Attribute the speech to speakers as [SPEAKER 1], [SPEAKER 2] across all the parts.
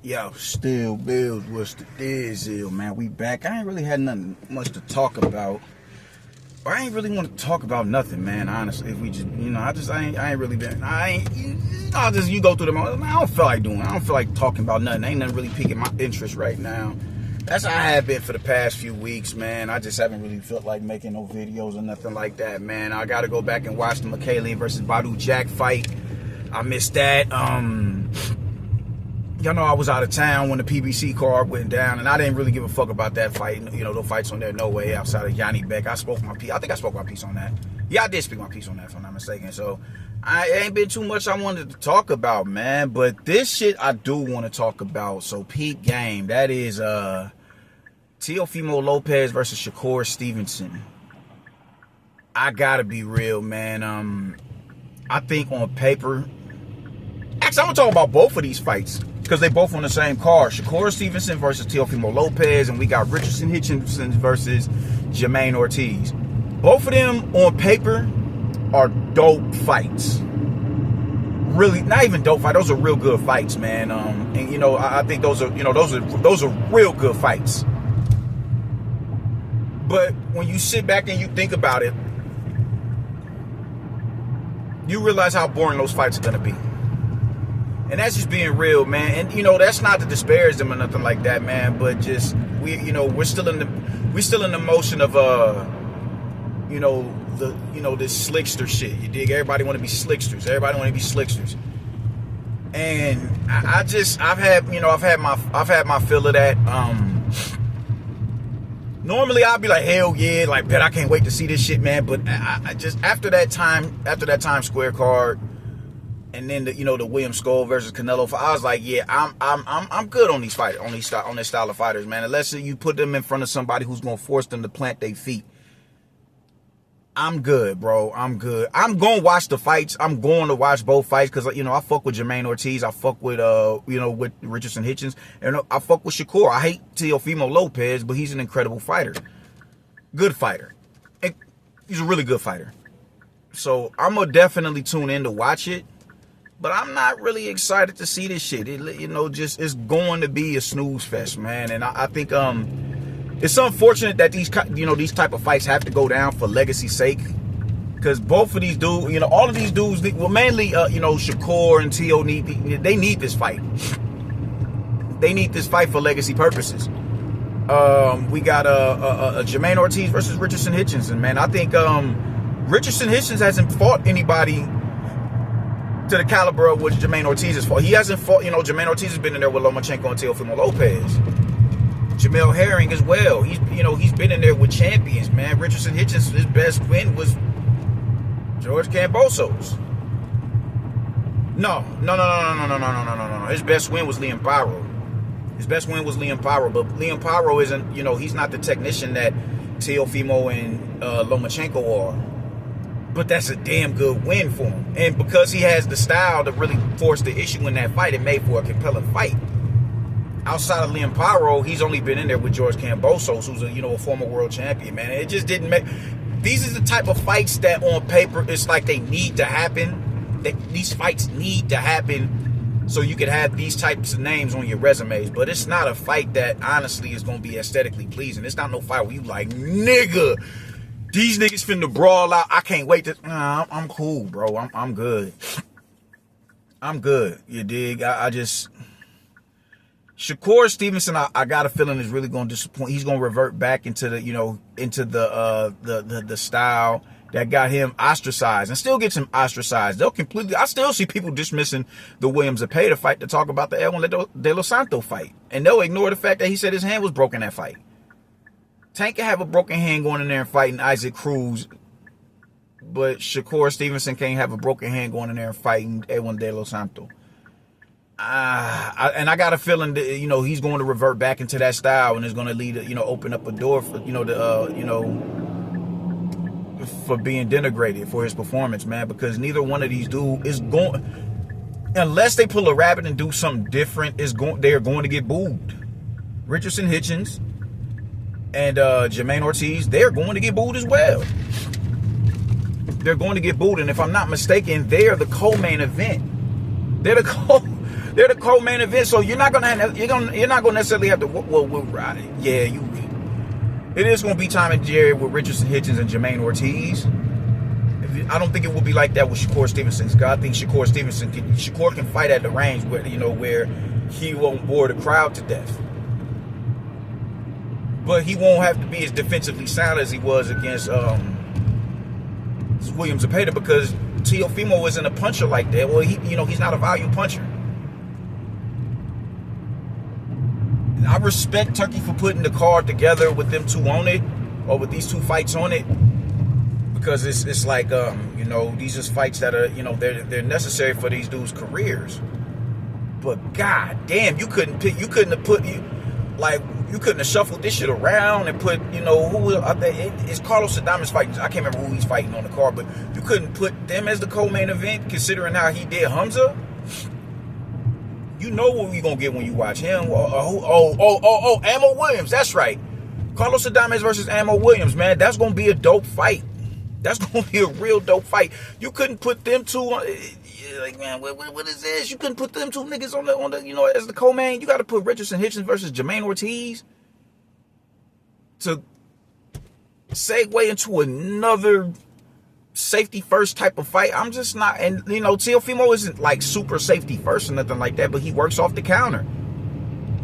[SPEAKER 1] Yo, still bills, what's the deal, man? We back. I ain't really had nothing much to talk about. I ain't really want to talk about nothing, man. Honestly, if we just, I ain't really been. You go through the moment. I don't feel like doing. I don't feel like talking about nothing. Ain't nothing really piquing my interest right now. That's how I have been for the past few weeks, man. I just haven't really felt like making no videos or nothing like that, man. I got to go back and watch the McKaylee versus Badu Jack fight. I missed that. Y'all know I was out of town when the PBC card went down, and I didn't really give a fuck about that fight. The fights on there, no way, outside of Yanni Beck. I spoke my piece. I think I spoke my piece on that. Yeah, I did speak my piece on that, if I'm not mistaken. So, it ain't been too much I wanted to talk about, man. But this shit I do want to talk about. So, peep game. That is Teofimo Lopez versus Shakur Stevenson. I gotta be real, man. I think on paper... Actually, I'm going to talk about both of these fights because they both on the same card. Shakur Stevenson versus Teofimo Lopez, and we got Hutchins versus Jermaine Ortiz. Both of them on paper are dope fights. Really, not even dope fights. Those are real good fights, man. I think those are real good fights. But when you sit back and you think about it, you realize how boring those fights are going to be. And that's just being real, man. And that's not to disparage them or nothing like that, man. But just we're still in the motion of this slickster shit. You dig? Everybody want to be slicksters. And I've had my fill of that. Normally I'd be like, hell yeah, like, bet I can't wait to see this shit, man. But I just after that Times Square card. And then the William Skull versus Canelo. I was like, yeah, I'm good on these fighters, on this style of fighters, man. Unless you put them in front of somebody who's gonna force them to plant their feet. I'm good, bro. I'm good. I'm gonna watch the fights. I'm going to watch both fights because I fuck with Jermaine Ortiz. I fuck with with Richardson Hutchins, and I fuck with Shakur. I hate Teofimo Lopez, but he's an incredible fighter. Good fighter. He's a really good fighter. So I'm gonna definitely tune in to watch it. But I'm not really excited to see this shit. It's going to be a snooze fest, man. And I think it's unfortunate that these type of fights have to go down for legacy's sake. Because both of these dudes, all of these dudes, mainly Shakur and Teo they need this fight. They need this fight for legacy purposes. We got a Jermaine Ortiz versus Richardson Hutchins, and man, I think Richardson Hutchins hasn't fought anybody to the caliber of what Jermaine Ortiz has fought. He hasn't fought, Jermaine Ortiz has been in there with Lomachenko and Teofimo Lopez. Jamel Herring as well. He's been in there with champions, man. Richardson Hutchins, his best win was George Kambosos. No. His best win was Liam Pyro. But Liam Pyro isn't, he's not the technician that Teofimo and Lomachenko are. But that's a damn good win for him. And because he has the style to really force the issue in that fight, it made for a compelling fight. Outside of Liam Pyro, he's only been in there with George Kambosos, who's a former world champion, man. It just didn't make... These are the type of fights that on paper, it's like they need to happen. These fights need to happen so you can have these types of names on your resumes. But it's not a fight that, honestly, is going to be aesthetically pleasing. It's not no fight where you like, nigga... These niggas finna brawl out. I can't wait to... Nah, I'm cool, bro. I'm good. I'm good. You dig? I just... Shakur Stevenson, I got a feeling is really going to disappoint. He's going to revert back into the, the style that got him ostracized and still gets him ostracized. I still see people dismissing the Williams Zepeda fight to talk about the Edwin De Los Santos fight. And they'll ignore the fact that he said his hand was broken that fight. Tank can have a broken hand going in there and fighting Isaac Cruz, but Shakur Stevenson can't have a broken hand going in there and fighting Edwin De Los Santos. And I got a feeling that he's going to revert back into that style, and it's going to lead to open up a door for for being denigrated for his performance, man. Because neither one of these dudes is going, unless they pull a rabbit and do something different, they're going to get booed. Richardson Hutchins and Jermaine Ortiz, they're going to get booed as well. They're going to get booed, and if I'm not mistaken, they're the co-main event. They're They're the co-main event, so you're not gonna necessarily have to. It is gonna be Tom and Jerry with Richardson, Hutchins, and Jermaine Ortiz. I don't think it will be like that with Shakur Stevenson. I think Shakur can fight at the range where he won't bore the crowd to death. But he won't have to be as defensively sound as he was against Williams Zepeda, because Teofimo isn't a puncher like that. Well, he's not a volume puncher. I respect Turkey for putting the card together with them two on it, or with these two fights on it, because it's like these are fights that are they're necessary for these dudes' careers. But god damn, you couldn't have shuffled this shit around and put, it's Carlos Adames fighting. I can't remember who he's fighting on the card, but you couldn't put them as the co-main event, considering how he did Hamza. You know what you're going to get when you watch him. Ammo Williams, that's right. Carlos Adames versus Ammo Williams, man, that's going to be a dope fight. That's going to be a real dope fight. You couldn't put them two on, like, man, what is this? You couldn't put them two niggas on the as the co-main. You got to put Richardson, Hutchins versus Jermaine Ortiz to segue into another safety first type of fight. I'm just not, and Teofimo isn't like super safety first or nothing like that, but he works off the counter.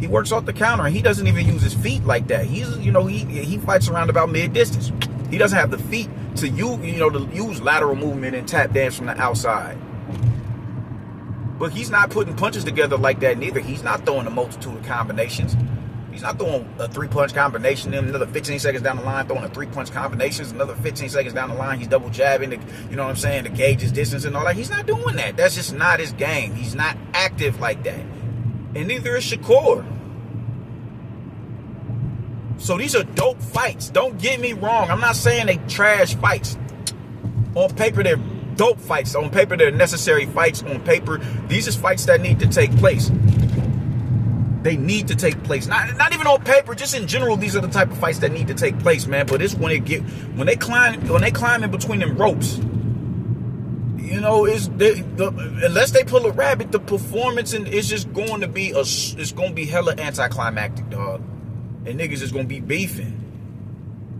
[SPEAKER 1] He works off the counter, and he doesn't even use his feet like that. He's, he fights around about mid distance. He doesn't have the feet to use lateral movement and tap dance from the outside. But he's not putting punches together like that neither. He's not throwing a multitude of combinations. He's not throwing a 3-punch combination, then another 15 seconds down the line, throwing a 3-punch combinations, another 15 seconds down the line, he's double jabbing, to gauge his distance and all that. He's not doing that. That's just not his game. He's not active like that. And neither is Shakur. So these are dope fights. Don't get me wrong. I'm not saying they trash fights. On paper, they're dope fights. On paper, they're necessary fights. On paper, these are fights that need to take place. They need to take place. Not even on paper, just in general, these are the type of fights that need to take place, man. But it's when they climb in between them ropes. Unless they pull a rabbit, the performance is just going to be hella anticlimactic, dog. And niggas is gonna be beefing.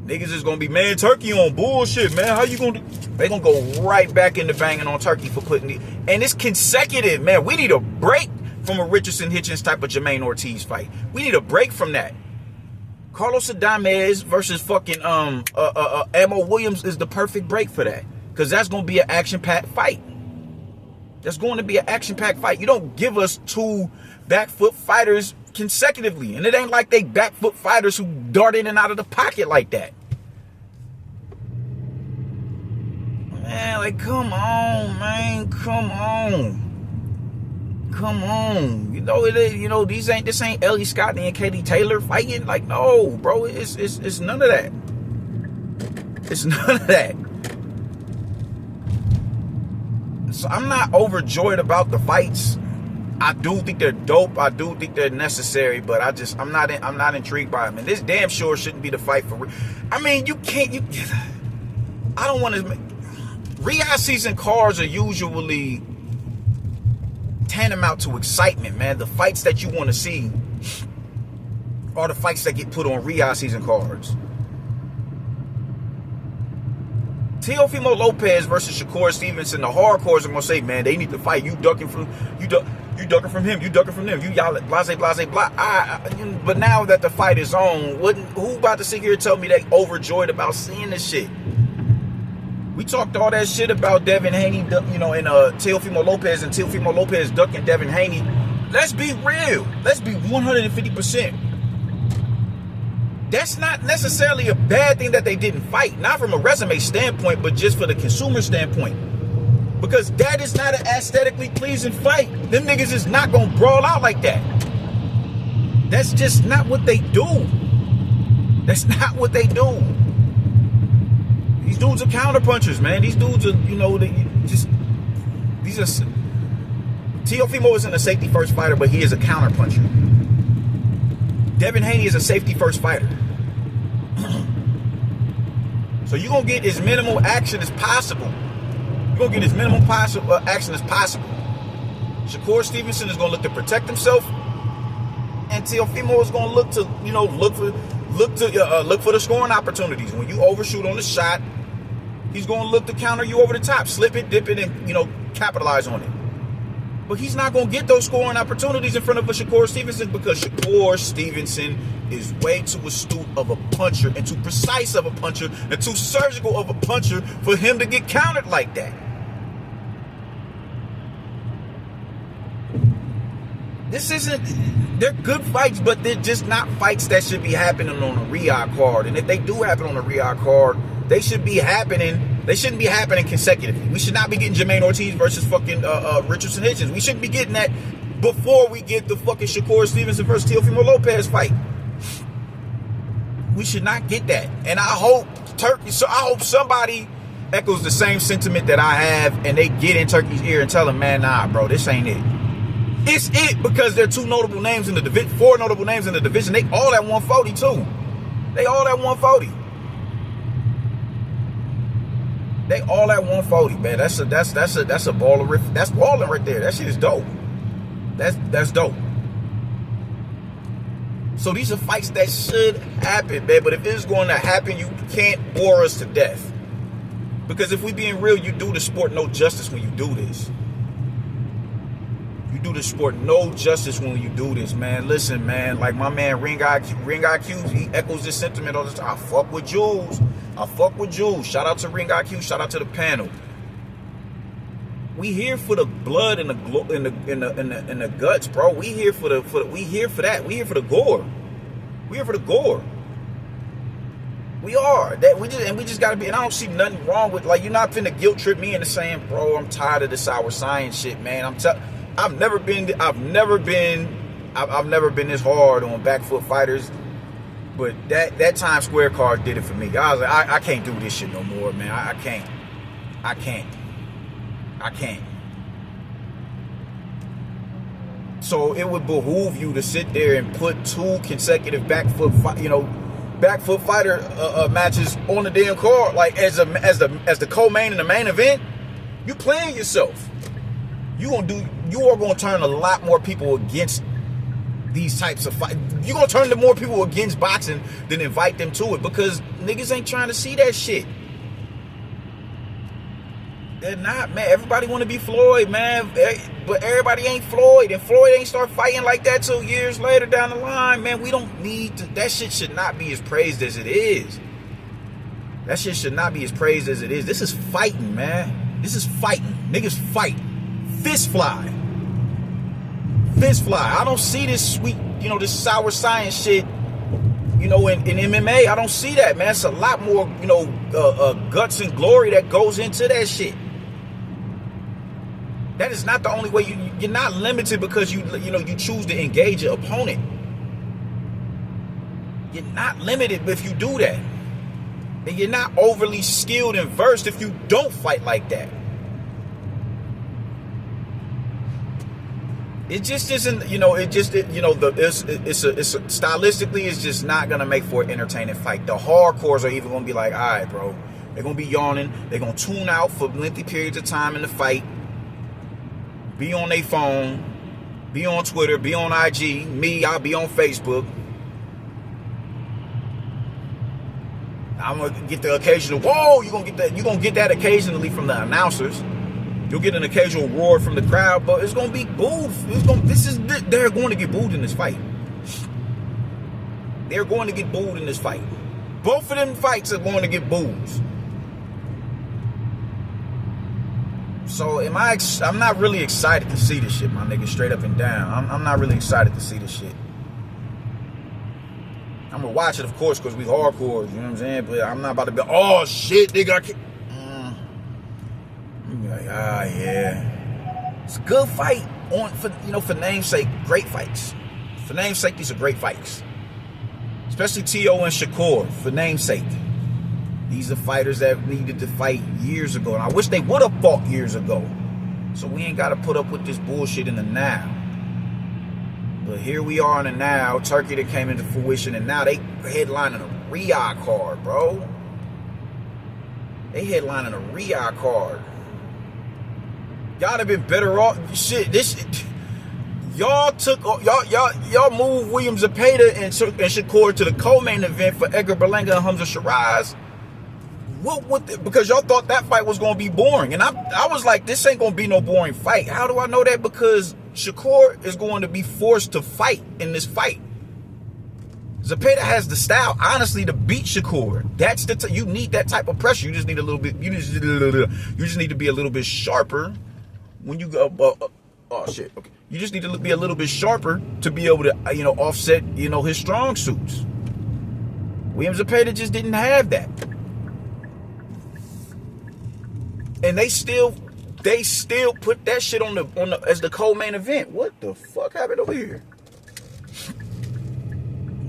[SPEAKER 1] Niggas is gonna be, man, Turkey on bullshit, man. How you gonna do? They gonna go right back into banging on Turkey for putting it. And it's consecutive, man. We need a break from a Richardson Hutchins type of Jermaine Ortiz fight. We need a break from that. Carlos Adames versus fucking Ammo Williams is the perfect break for that. Because that's gonna be an action-packed fight. That's going to be an action-packed fight. You don't give us two back foot fighters consecutively. And it ain't like they back foot fighters who dart in and out of the pocket like that. Man, like, come on, man. Come on. Come on. This ain't Ellie Scott and Katie Taylor fighting. Like, no, bro. It's none of that. It's none of that. So I'm not overjoyed about the fights. I do think they're dope. I do think they're necessary, but I'm not intrigued by them. And this damn sure shouldn't be the fight for. I mean, I don't want to. Riyadh season cards are usually tantamount to excitement, man. The fights that you want to see are the fights that get put on Riyadh season cards. Teofimo Lopez versus Shakur Stevenson. The hardcores are gonna say, man, they need to fight. You ducking from him. You ducking from them. You y'all blase blah. But now that the fight is on, who about to sit here and tell me they overjoyed about seeing this shit? We talked all that shit about Devin Haney, and Teofimo Lopez, and Teofimo Lopez ducking Devin Haney. Let's be real. Let's be 150%. That's not necessarily a bad thing that they didn't fight. Not from a resume standpoint, but just for the consumer standpoint. Because that is not an aesthetically pleasing fight. Them niggas is not going to brawl out like that. That's just not what they do. That's not what they do. These dudes are counterpunchers, man. These dudes are, Teofimo isn't a safety first fighter, but he is a counterpuncher. Devin Haney is a safety first fighter. So you're going to get as minimal action as possible. You're going to get as minimal action as possible. Shakur Stevenson is going to look to protect himself, and Teofimo is going to look to, look for the scoring opportunities. When you overshoot on the shot, he's going to look to counter you over the top, slip it, dip it, and capitalize on it. But he's not going to get those scoring opportunities in front of a Shakur Stevenson, because Shakur Stevenson is way too astute of a puncher and too precise of a puncher and too surgical of a puncher for him to get countered like that. They're good fights, but they're just not fights that should be happening on a Riyadh card. And if they do happen on a Riyadh card, they shouldn't be happening consecutively. We should not be getting Jermaine Ortiz versus fucking Richardson Hutchins. We shouldn't be getting that before we get the fucking Shakur Stevenson versus Teofimo Lopez fight. We should not get that. And I hope somebody echoes the same sentiment that I have, and they get in Turkey's ear and tell him, man, nah, bro, this ain't it. It's it, because there are four notable names in the division. They all at 140 too. They all at 140. They all at 140, man. That's a baller. That's balling right there. That shit is dope. That's dope. So these are fights that should happen, man. But if it's going to happen, you can't bore us to death. Because if we being real, you do the sport no justice when you do this. You do the sport no justice when you do this, man. Listen, man, like my man Ring IQ, he echoes this sentiment all the time. I fuck with Jules. Shout out to Ring IQ. Shout out to the panel. We here for the blood and the guts, bro. We here for that. We here for the gore. We here for the gore. We are. We just gotta be. And I don't see nothing wrong with, like, you're not finna guilt trip me into saying, bro, I'm tired of this sour science shit, man. I've never been this hard on back foot fighters, but that Times Square card did it for me. I was like, I can't do this shit no more, man. I can't. So it would behoove you to sit there and put 2 consecutive back foot fighter matches on the damn card, like as the co-main and the main event. You playing yourself. You are going to turn a lot more people against these types of fights. You're going to turn more people against boxing than invite them to it, because niggas ain't trying to see that shit. They're not, man. Everybody want to be Floyd, man, but everybody ain't Floyd, and Floyd ain't start fighting like that till years later down the line, man. We don't need to. That shit should not be as praised as it is. That shit should not be as praised as it is. This is fighting, man. This is fighting. Niggas fight. Fist fly. I don't see this sweet, this sour science shit, in MMA. I don't see that, man. It's a lot more, guts and glory that goes into that shit. That is not the only way. You're not limited because you choose to engage your opponent. You're not limited if you do that. And you're not overly skilled and versed if you don't fight like that. It just isn't, stylistically, it's just not going to make for an entertaining fight. The hardcores are even going to be like, all right, bro. They're going to be yawning. They're going to tune out for lengthy periods of time in the fight. Be on their phone. Be on Twitter. Be on IG. Me, I'll be on Facebook. I'm going to get the occasional, whoa, you're going to get that occasionally from the announcers. You'll get an occasional roar from the crowd, but it's going to be booed. They're going to get booed in this fight. They're going to get booed in this fight. Both of them fights are going to get boos. So I'm not really excited to see this shit, my nigga, straight up and down. I'm not really excited to see this shit. I'm going to watch it, of course, because we hardcore, you know what I'm saying? But I'm not about to be, oh, shit, nigga, like, yeah. It's a good fight for namesake, great fights. For namesake, these are great fights. Especially T.O. and Shakur, for namesake. These are fighters that needed to fight years ago. And I wish they would have fought years ago. So we ain't got to put up with this bullshit in the now. But here we are in the now. Turkey that came into fruition, and now they headlining a Riyadh card, bro. They headlining a Riyadh card. Y'all have been better off. Shit, y'all moved William Zepeda and Shakur to the co-main event for Edgar Berlanga and Hamza Shiraz. Because y'all thought that fight was gonna be boring, and I was like, this ain't gonna be no boring fight. How do I know that? Because Shakur is going to be forced to fight in this fight. Zepeda has the style, honestly, to beat Shakur. That's you need that type of pressure. You just need a little bit. You just need to be a little bit sharper when you go. Oh shit. Okay. You just need to be a little bit sharper to be able to, offset, his strong suits. William Zepeda just didn't have that, and they still put that shit on the as the co-main event. What the fuck happened over here?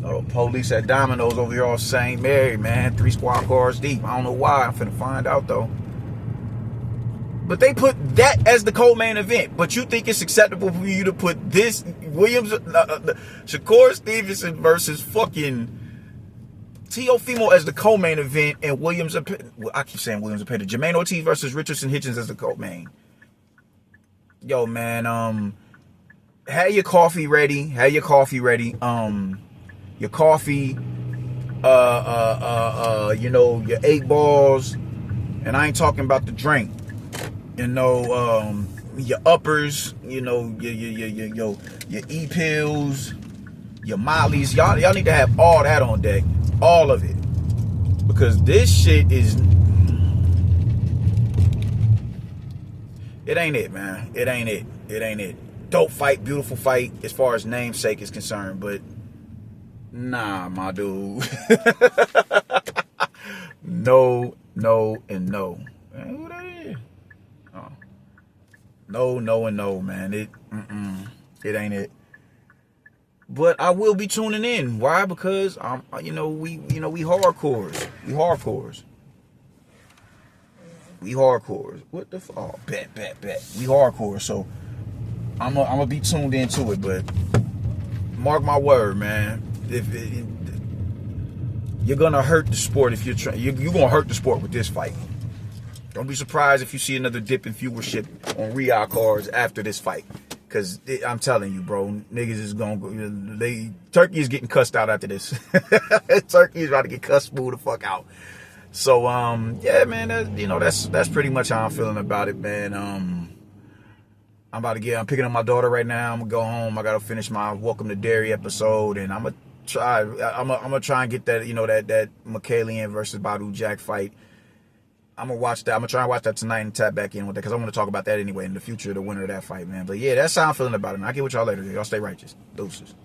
[SPEAKER 1] Oh, police at Domino's over here all St. Mary, man. 3 squad cars deep. I don't know why. I'm finna find out, though. But they put that as the co-main event. But you think it's acceptable for you to put this Shakur Stevenson versus fucking Teofimo as the co-main event, and I keep saying Williams and Petty. Jermaine Ortiz versus Richardson Hitchens as the co-main. Yo, man, have your coffee ready. Your coffee, your 8 balls, and I ain't talking about the drink. Your uppers, your E-pills, your mollies. Y'all need to have all that on deck. All of it. Because this shit is... It ain't it, man. It ain't it. Dope fight, beautiful fight, as far as namesake is concerned, but... Nah, my dude. No, and no. Man, who that is? Oh. No, and no, man. It ain't it. But I will be tuning in. Why? Because we hardcores. We hardcores. What the fuck? Oh, bet. We hardcore. So I'm gonna be tuned into it. But mark my word, man. You're gonna hurt the sport if you're trying. You're gonna hurt the sport with this fight. Don't be surprised if you see another dip in viewership on Riyadh cards after this fight. Cause I'm telling you, bro, niggas is gonna go. Turkey is getting cussed out after this. Turkey is about to get cussed smooth the fuck out. So yeah, man, that's pretty much how I'm feeling about it, man. I'm picking up my daughter right now. I'm gonna go home. I gotta finish my Welcome to Dairy episode, and I'm gonna try and get that, that Michaelian versus Badu Jack fight. I'm gonna watch that. I'm gonna try and watch that tonight and tap back in with that, because I want to talk about that anyway in the future, the winner of that fight, man. But yeah, that's how I'm feeling about it, man. I'll get with y'all later. Y'all stay righteous. Deuces.